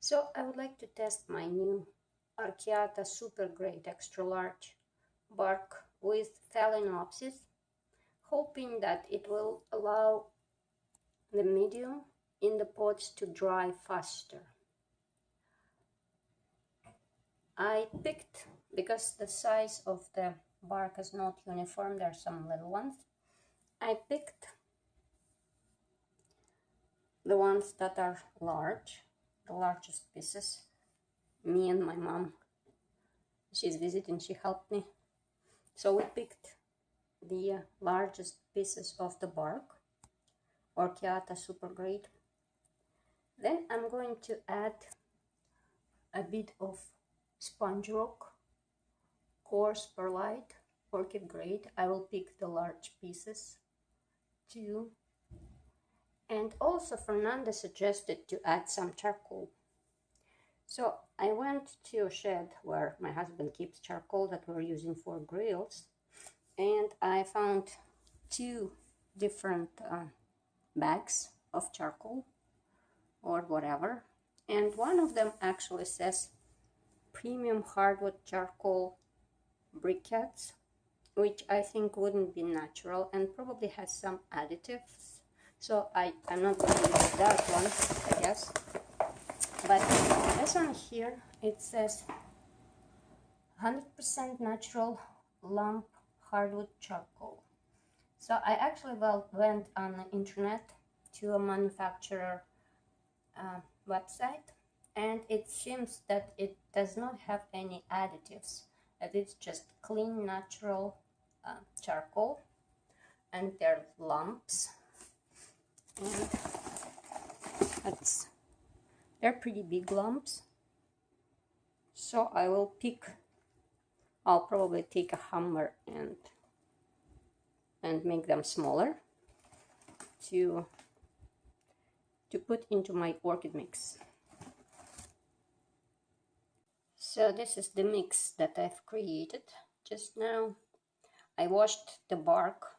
So I would like to test my new Orchiata Supergrade extra large bark with Phalaenopsis, hoping that it will allow the medium in the pots to dry faster. I picked, because the size of the bark is not uniform, there are some little ones, I picked the ones that are large, the largest pieces. Me and my mom, she's visiting, she helped me. So we picked the largest pieces of the bark, Orchiata Supergrade. Then I'm going to add a bit of sponge rock, coarse perlite, orchid grade. I will pick the large pieces too. And also Fernanda suggested to add some charcoal. So I went to a shed where my husband keeps charcoal that we're using for grills, and I found two different bags of charcoal or whatever, and one of them actually says premium hardwood charcoal briquettes, which I think wouldn't be natural and probably has some additives, so I'm not going to use that one, I guess. But this one here, it says 100% natural lump hardwood charcoal. So I actually went on the internet to a manufacturer website, and it seems that it does not have any additives, that it's just clean natural charcoal, and they're lumps, and they're pretty big lumps. So I'll probably take a hammer and make them smaller to put into my orchid mix. So this is the mix that I've created just now. I washed the bark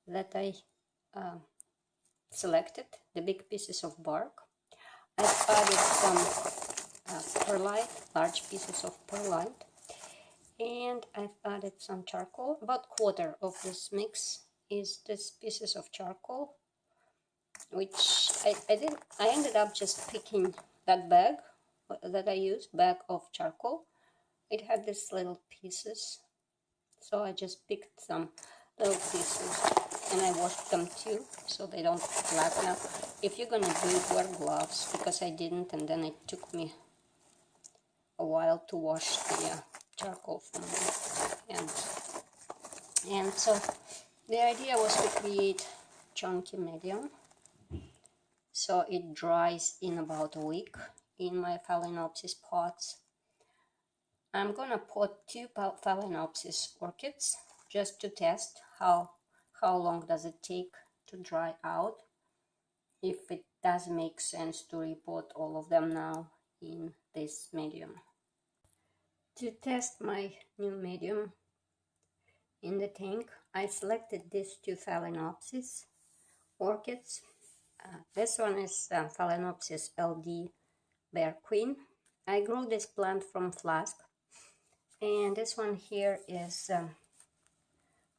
that I selected, the big pieces of bark. I've added some perlite, large pieces of perlite, and I've added some charcoal. About quarter of this mix is this pieces of charcoal, which I ended up just picking that bag that I used, bag of charcoal. It had these little pieces, so I just picked some little pieces and I washed them too, so they don't flatten up. If you're gonna do it, wear gloves, because I didn't, and then it took me a while to wash the charcoal from my hands. And so the idea was to create chunky medium, so it dries in about a week in my Phalaenopsis pots. I'm gonna pot 2 Phalaenopsis orchids just to test how long does it take to dry out, if it does make sense to repot all of them now in this medium. To test my new medium in the tank, I selected these 2 Phalaenopsis orchids. This one is Phalaenopsis LD Bear Queen. I grew this plant from flask, and this one here is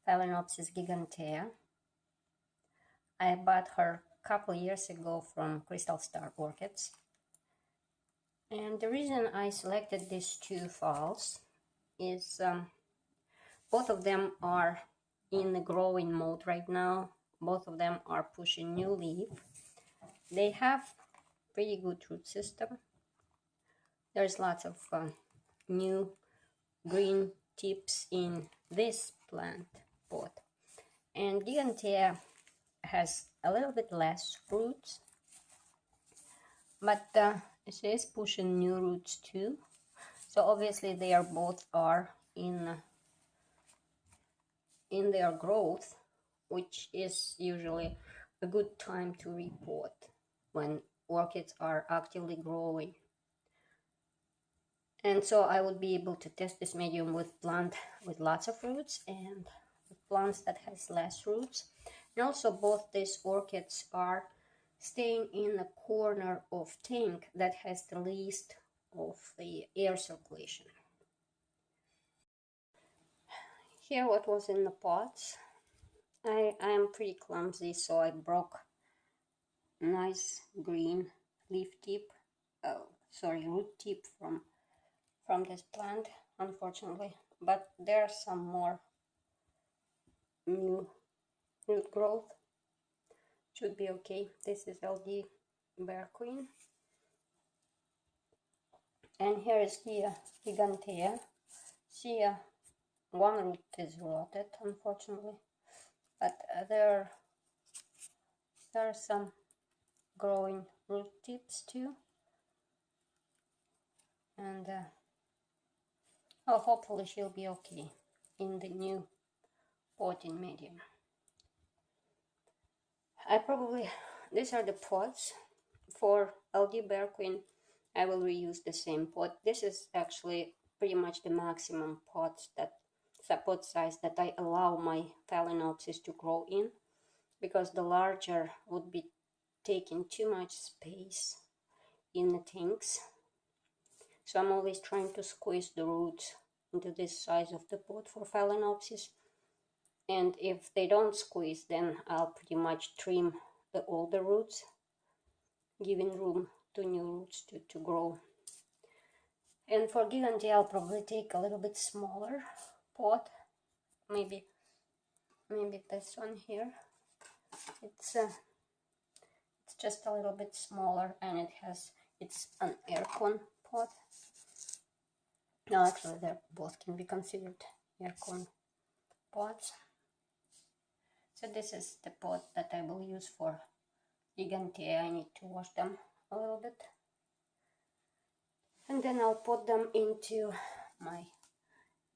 Phalaenopsis gigantea. I bought her a couple years ago from Crystal Star Orchids. And the reason I selected these 2 Phals is both of them are in the growing mode right now. Both of them are pushing new leaf. They have pretty good root system. There's lots of new green tips in this plant pot. And gigantea has a little bit less roots, but it is pushing new roots too. So obviously they are both in their growth, which is usually a good time to repot when orchids are actively growing. And so I would be able to test this medium with plant with lots of roots and with plants that has less roots. And also both these orchids are staying in the corner of tank that has the least of the air circulation. Here what was in the pots. I am pretty clumsy, so I broke nice green leaf tip, root tip from this plant, unfortunately. But there's some more new root growth. Should be okay. This is LD Bear Queen. And here is the gigantea. See, one root is rotted, unfortunately, but there are some growing root tips too. And hopefully she'll be okay in the new potting medium. These are the pots. For LD Bear Queen, I will reuse the same pot. This is actually pretty much the maximum pot size that I allow my Phalaenopsis to grow in, because the larger would be taking too much space in the tanks. So I'm always trying to squeeze the roots into this size of the pot for Phalaenopsis. And if they don't squeeze, then I'll pretty much trim the older roots, giving room to new roots to grow. And for gigantea, I'll probably take a little bit smaller pot, maybe this one here. It's just a little bit smaller, and it's an aircon pot. No, actually, they both can be considered aircon pots. So this is the pot that I will use for gigantea. I need to wash them a little bit, and then I'll put them into my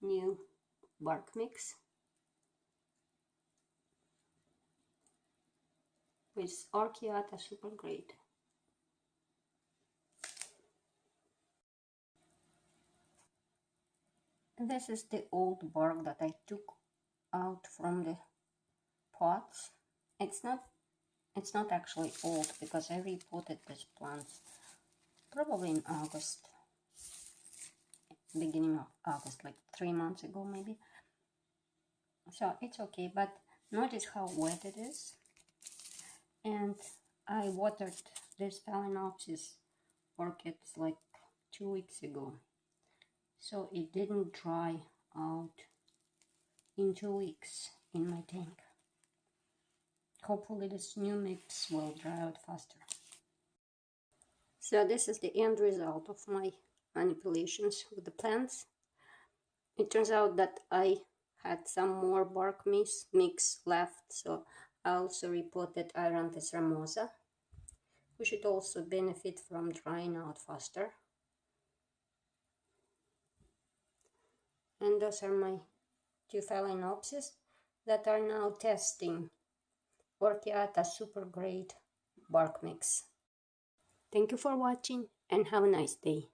new bark mix with Orchiata Supergrade. And this is the old bark that I took out from the pots. It's not actually old, because I repotted this plant probably in August, beginning of August, like 3 months ago maybe. So it's okay, but notice how wet it is. And I watered this Phalaenopsis orchids like 2 weeks ago, so it didn't dry out in 2 weeks in my tank. Hopefully this new mix will dry out faster. So this is the end result of my manipulations with the plants. It turns out that I had some more bark mix left, so I also repotted Aeranthes ramosa, who should also benefit from drying out faster. And those are my 2 Phalaenopsis that are now testing Orchiata Supergrade bark mix. Thank you for watching, and have a nice day.